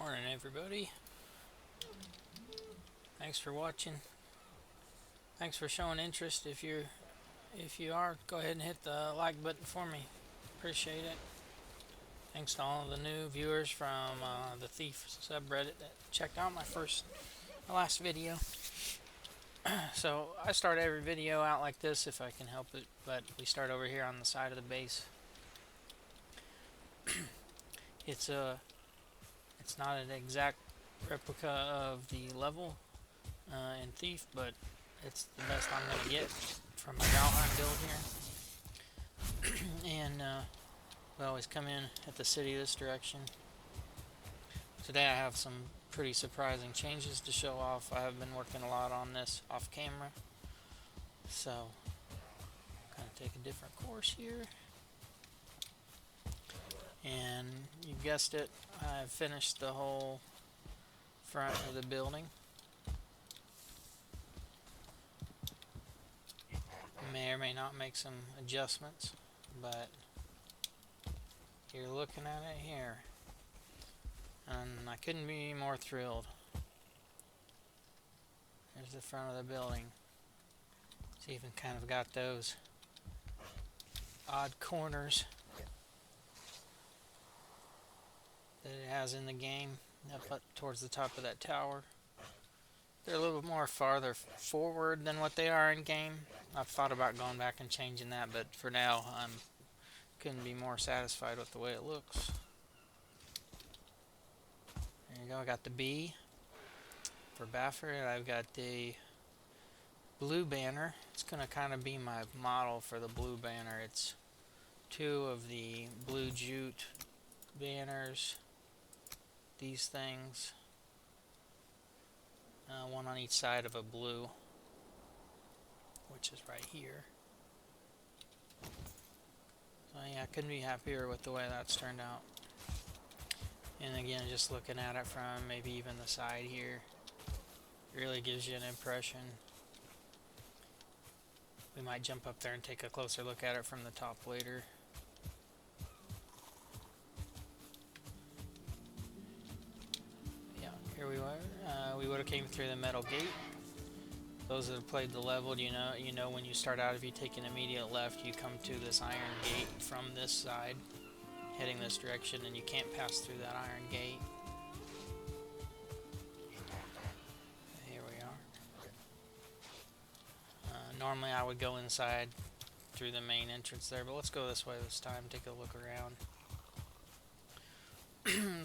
Morning, everybody. Thanks for watching. Thanks for showing interest. If you are, go ahead and hit the like button for me. Appreciate it. Thanks to all of the new viewers from the Thief subreddit that checked out my last video. So I start every video out like this if I can help it, but we start over here on the side of the base. It's not an exact replica of the level in Thief, but it's the best I'm going to get from my Valheim build here. And we always come in at the city this direction. Today I have some pretty surprising changes to show off. I have been working a lot on this off camera, so I'm going to take a different course here. And you guessed it, I've finished the whole front of the building. May or may not make some adjustments, but you're looking at it here, and I couldn't be more thrilled. There's the front of the building. It's even kind of got those odd corners that it has in the game up towards the top of that tower. They're a little bit more farther forward than what they are in game. I've thought about going back and changing that, but for now I couldn't be more satisfied with the way it looks. There you go. I got the B for Bafford. I've got the blue banner. It's going to kind of be my model for the blue banner. It's two of the blue jute banners. These things. One on each side of a blue, which is right here. So yeah, I couldn't be happier with the way that's turned out. And again, just looking at it from maybe even the side here, really gives you an impression. We might jump up there and take a closer look at it from the top later. Yeah, here we were. We would have came through the metal gate. Those that have played the level, you know when you start out, if you take an immediate left, you come to this iron gate from this side, heading this direction, and you can't pass through that iron gate. Here we are. Normally I would go inside through the main entrance there, but let's go this way this time, take a look around.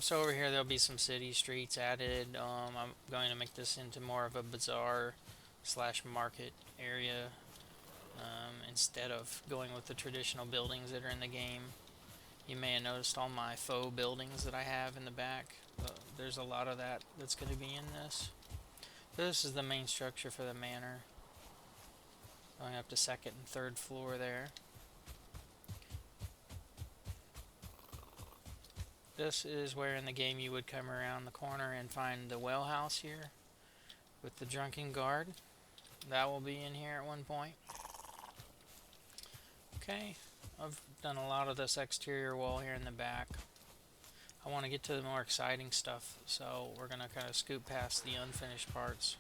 So over here there'll be some city streets added. I'm going to make this into more of a bazaar / market area instead of going with the traditional buildings that are in the game. You may have noticed all my faux buildings that I have in the back. There's a lot of that that's going to be in this. This is the main structure for the manor, going up to second and third floor there. This is where in the game you would come around the corner and find the well house here with the drunken guard. That will be in here at one point. Okay, I've done a lot of this exterior wall here in the back. I want to get to the more exciting stuff, so we're going to kind of scoot past the unfinished parts.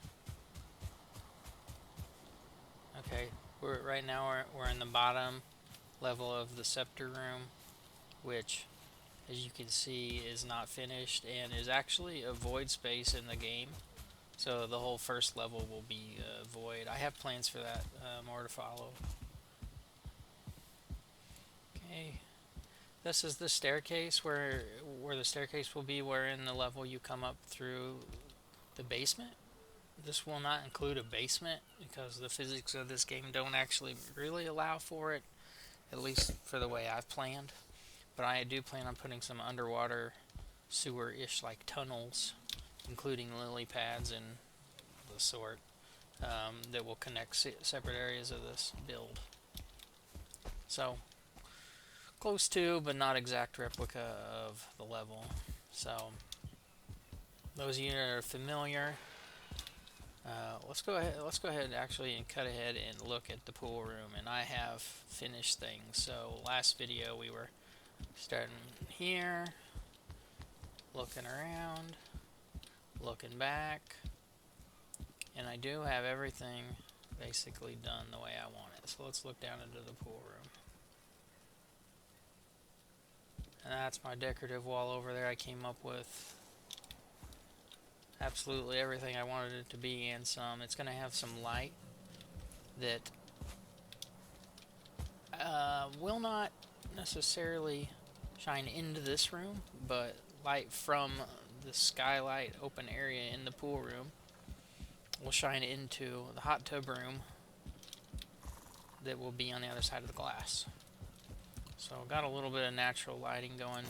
Okay, right now we're in the bottom level of the scepter room, which, as you can see, is not finished and is actually a void space in the game. So the whole first level will be void. I have plans for that, more to follow. Okay, this is the staircase where the staircase will be, where in the level you come up through the basement. This will not include a basement because the physics of this game don't actually really allow for it, at least for the way I've planned. But I do plan on putting some underwater sewer-ish like tunnels, including lily pads and the sort, that will connect separate areas of this build. So, close to, but not exact replica of the level. So, those of you that are familiar, let's go ahead actually and cut ahead and look at the pool room. And I have finished things. So last video we were starting here, looking around, looking back, and I do have everything basically done the way I want it. So let's look down into the pool room. And that's my decorative wall over there. I came up with absolutely everything I wanted it to be, and some. It's going to have some light that will not necessarily shine into this room, but light from the skylight open area in the pool room will shine into the hot tub room that will be on the other side of the glass. So got a little bit of natural lighting going.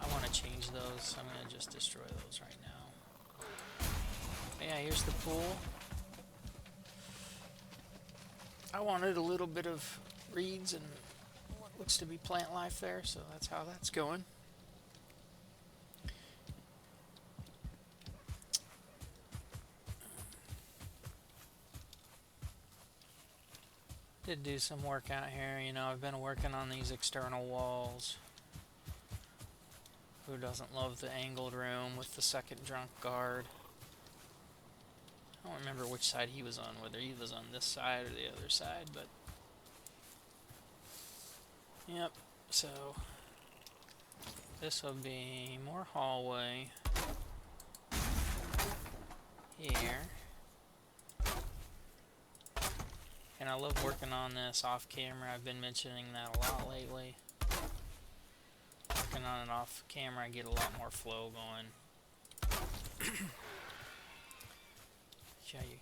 I want to change those, so I'm going to just destroy those right now. But yeah, here's the pool. I wanted a little bit of reeds and what looks to be plant life there, so that's how that's going. Did do some work out here, you know, I've been working on these external walls. Who doesn't love the angled room with the second drunk guard? I don't remember which side he was on, whether he was on this side or the other side, but yep, so this will be more hallway here. And I love working on this off camera. I've been mentioning that a lot lately. Working on it off camera, I get a lot more flow going. Show you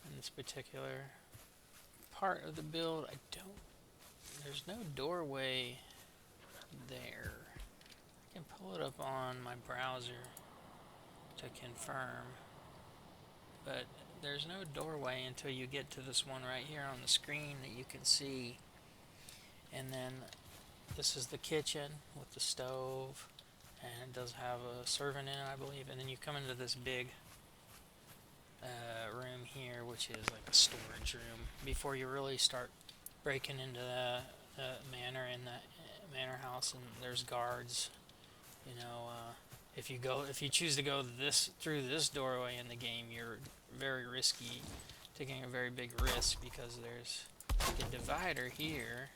in this particular part of the build, there's no doorway there. I can pull it up on my browser to confirm, but there's no doorway until you get to this one right here on the screen that you can see. And then this is the kitchen with the stove, and it does have a servant in it, I believe. And then you come into this big room here, which is like a storage room, before you really start breaking into the manor in the manor house. And there's guards, you know. If you choose to go through this doorway in the game, you're very risky, taking a very big risk, because there's like a divider here,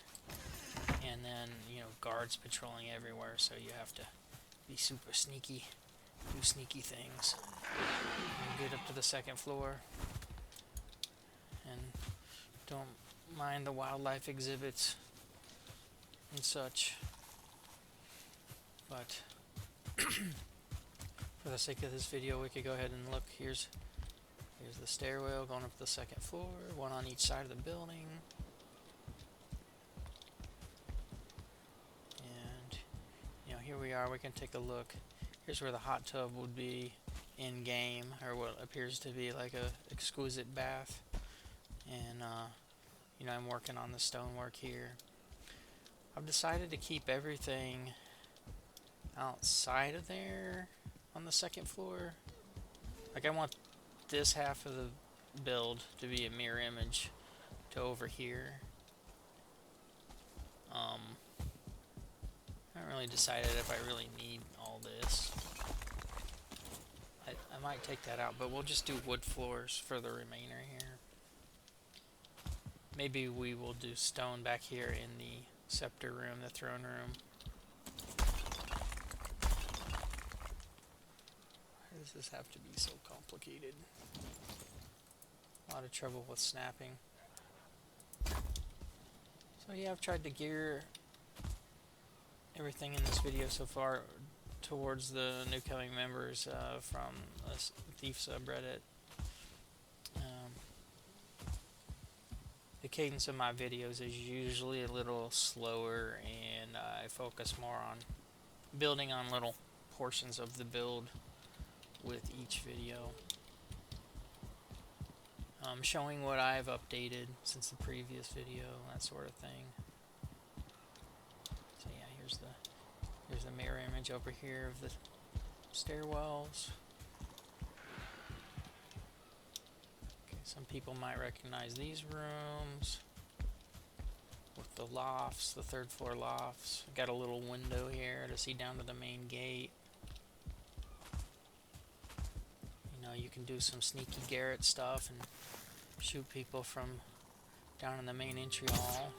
and then, you know, guards patrolling everywhere, so you have to be super sneaky, do sneaky things, and get up to the second floor, and don't mind the wildlife exhibits and such. But for the sake of this video, we could go ahead and look. Here's the stairwell going up to the second floor, one on each side of the building. And, you know, here we are. We can take a look. Here's where the hot tub would be in game, or what appears to be like a exquisite bath. And you know, I'm working on the stonework here. I've decided to keep everything outside of there on the second floor. Like, I want this half of the build to be a mirror image to over here. I haven't really decided if I really need all this. I might take that out, but we'll just do wood floors for the remainder here. Maybe we will do stone back here in the scepter room, the throne room. Why does this have to be so complicated? A lot of trouble with snapping. So yeah, I've tried to gear everything in this video so far towards the new coming members from the Thief subreddit. The cadence of my videos is usually a little slower, and I focus more on building on little portions of the build with each video. Showing what I've updated since the previous video, that sort of thing. So yeah, here's the mirror image over here of the stairwells. Okay, some people might recognize these rooms with the lofts, the third floor lofts. Got a little window here to see down to the main gate. You know, you can do some sneaky Garrett stuff and shoot people from down in the main entry hall.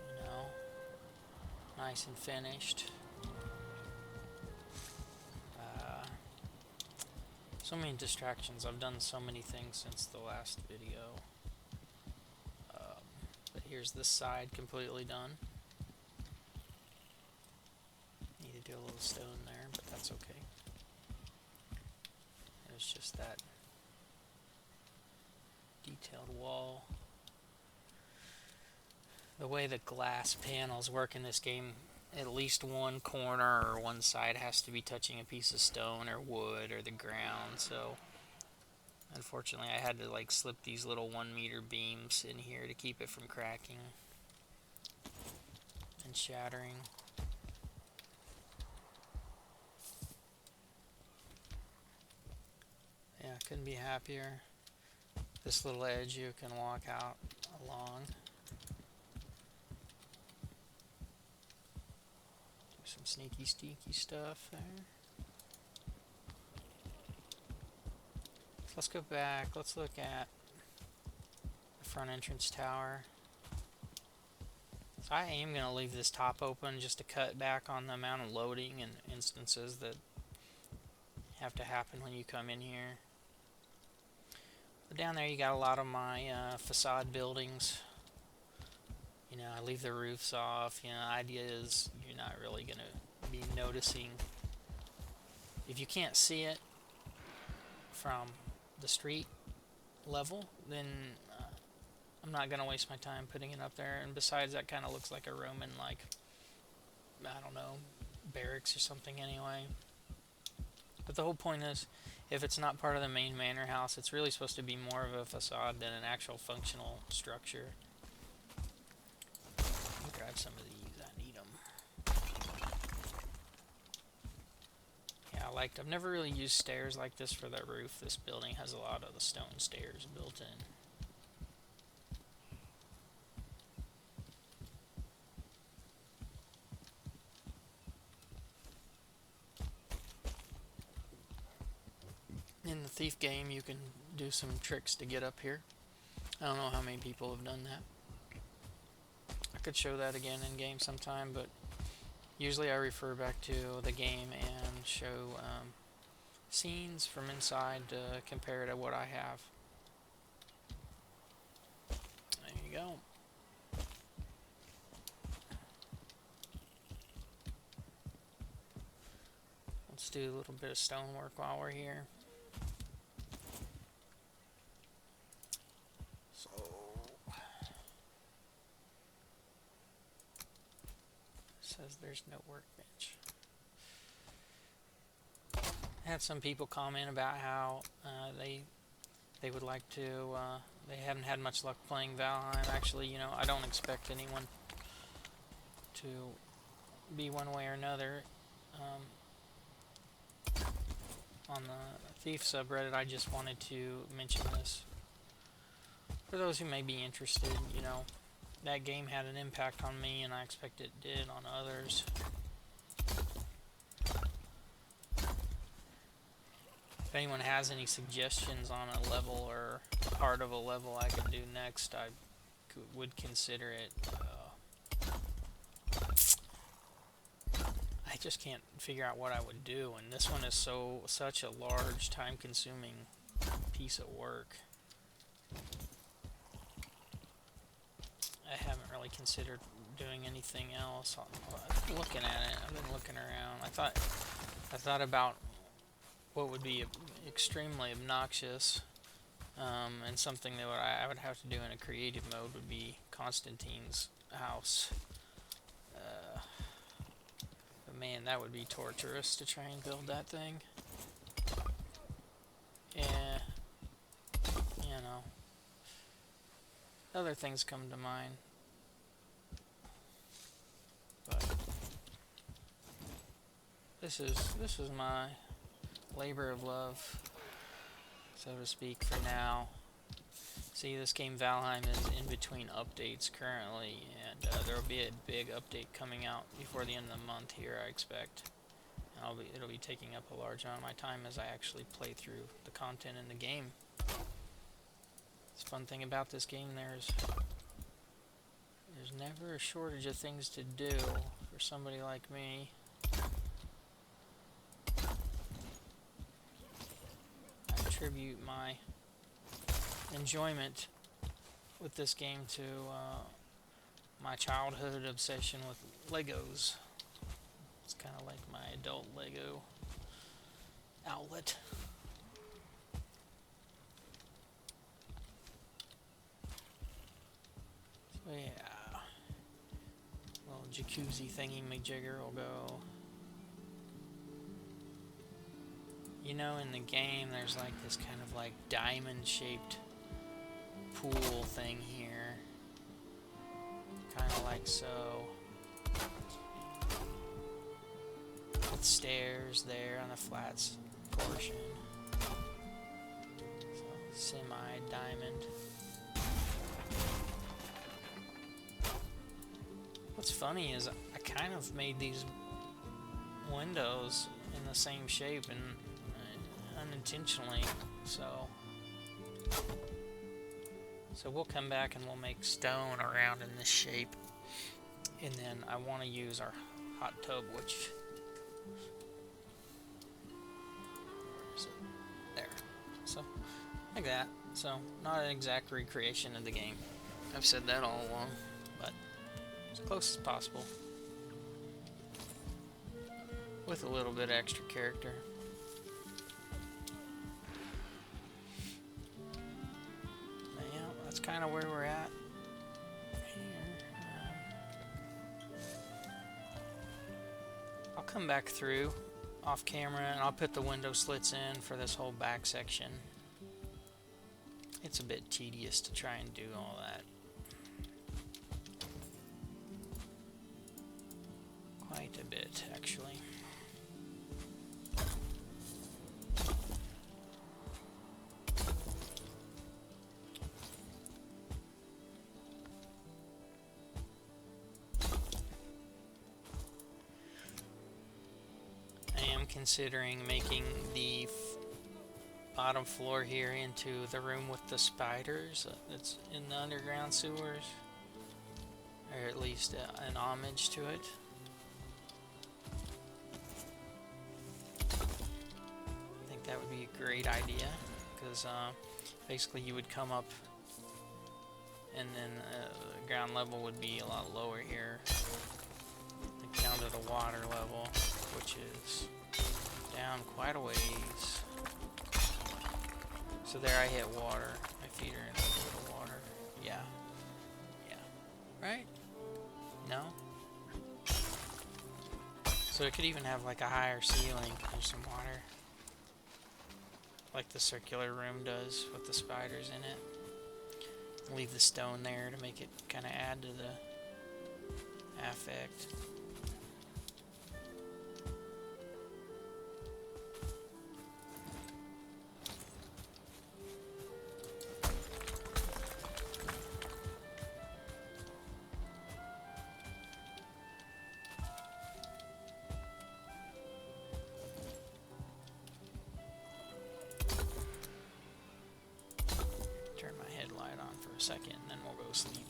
You know, nice and finished. So many distractions. I've done so many things since the last video. But here's this side completely done. Need to do a little stone there, but that's okay. There's just that detailed wall. The way the glass panels work in this game, at least one corner or one side has to be touching a piece of stone or wood or the ground, so unfortunately I had to like slip these little 1-meter beams in here to keep it from cracking and shattering. Yeah, couldn't be happier. This little edge you can walk out along. Some sneaky stuff there. So let's go back. Let's look at the front entrance tower. So I am going to leave this top open just to cut back on the amount of loading and instances that have to happen when you come in here. But down there you got a lot of my facade buildings. You know, I leave the roofs off. You know, the idea is you're not really going to be noticing. If you can't see it from the street level, then I'm not going to waste my time putting it up there. And besides, that kind of looks like a Roman, like, I don't know, barracks or something anyway. But the whole point is, if it's not part of the main manor house, it's really supposed to be more of a facade than an actual functional structure. Grab some of these, I need them. Yeah, I've never really used stairs like this for the roof. This building has a lot of the stone stairs built in. In the Thief game, you can do some tricks to get up here. I don't know how many people have done that. I could show that again in game sometime, but usually I refer back to the game and show scenes from inside to compare to what I have. There you go. Let's do a little bit of stonework while we're here. Says there's no workbench. I had some people comment about how they would like to. They haven't had much luck playing Valheim. Actually, you know, I don't expect anyone to be one way or another. On the Thief subreddit, I just wanted to mention this for those who may be interested. You know, that game had an impact on me, and I expect it did on others. If anyone has any suggestions on a level or part of a level I can do next, I would consider it. I just can't figure out what I would do, and this one is such a large, time-consuming piece of work. I haven't really considered doing anything else. I've been looking at it. I've been looking around. I thought about what would be extremely obnoxious, and something that I would have to do in a creative mode would be Constantine's house. But man, that would be torturous to try and build that thing. Yeah, you know. Other things come to mind. But this is my labor of love, so to speak, for now. See, this game Valheim is in between updates currently, and there will be a big update coming out before the end of the month here, I expect. And it'll be taking up a large amount of my time as I actually play through the content in the game. The fun thing about this game, there's never a shortage of things to do for somebody like me. I attribute my enjoyment with this game to my childhood obsession with Legos. It's kind of like my adult Lego outlet. So yeah, little jacuzzi thingy majigger will go. You know, in the game there's like this kind of like diamond shaped pool thing here, kind of like so, with stairs there on the flats portion, so semi-diamond. What's funny is I kind of made these windows in the same shape and unintentionally, so we'll come back and we'll make stone around in this shape, and then I want to use our hot tub, which, where is it? There. So like that. So not an exact recreation of the game. I've said that all along, but as close as possible with a little bit of extra character. Kind of where we're at here. I'll come back through off camera and I'll put the window slits in for this whole back section. It's a bit tedious to try and do all that. Quite a bit, actually. Considering making the bottom floor here into the room with the spiders that's in the underground sewers, or at least an homage to it. I think that would be a great idea, because basically you would come up and then the ground level would be a lot lower here, like down to the water level, which is down quite a ways. So there I hit water. My feet are in a little bit of water. Yeah. Yeah. Right? No? So it could even have like a higher ceiling. There's some water. Like the circular room does with the spiders in it. Leave the stone there to make it kind of add to the affect. Second, and then we'll go sleep.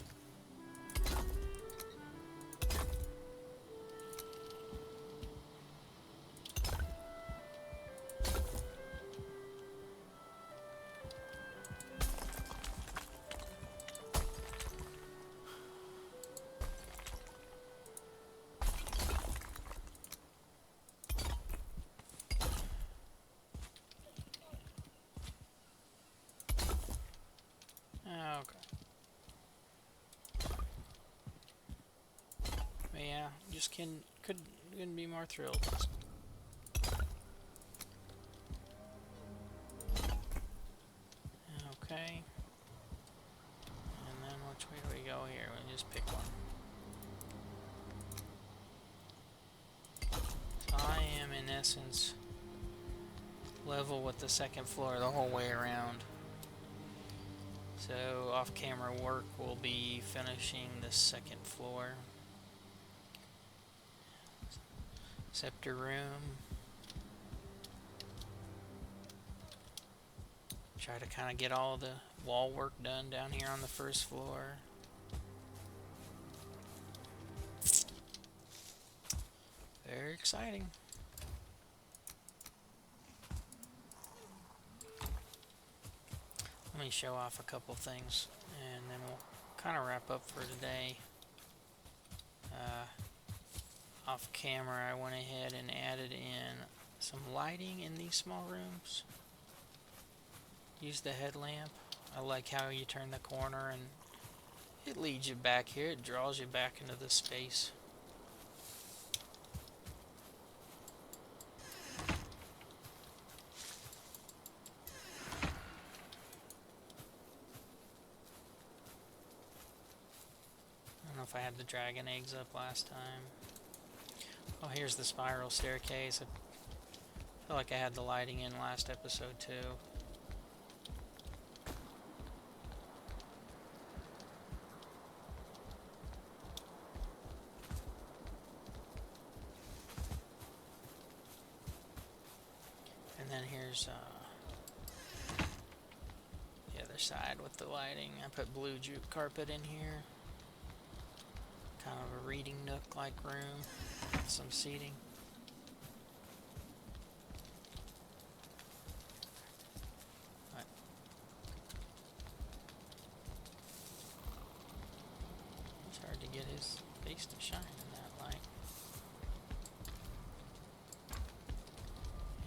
Okay. But yeah, just couldn't be more thrilled. Okay. And then which way do we go here? We just pick one. So I am in essence level with the second floor the whole way around. So off-camera work will be finishing the second floor. Scepter room. Try to kind of get all the wall work done down here on the first floor. Very exciting. Let me show off a couple things and then we'll kind of wrap up for today. Off camera, I went ahead and added in some lighting in these small rooms. Use the headlamp. I like how you turn the corner and it leads you back here. It draws you back into the space. I don't know if I had the dragon eggs up last time. Oh, here's the spiral staircase. I feel like I had the lighting in last episode too. And then here's the other side with the lighting. I put blue jute carpet in here. Kind of a reading nook like room with some seating. It's hard to get his face to shine in that light.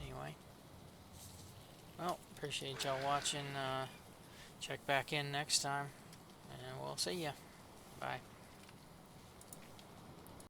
Anyway. Well, appreciate y'all watching. Check back in next time. And we'll see ya. Bye.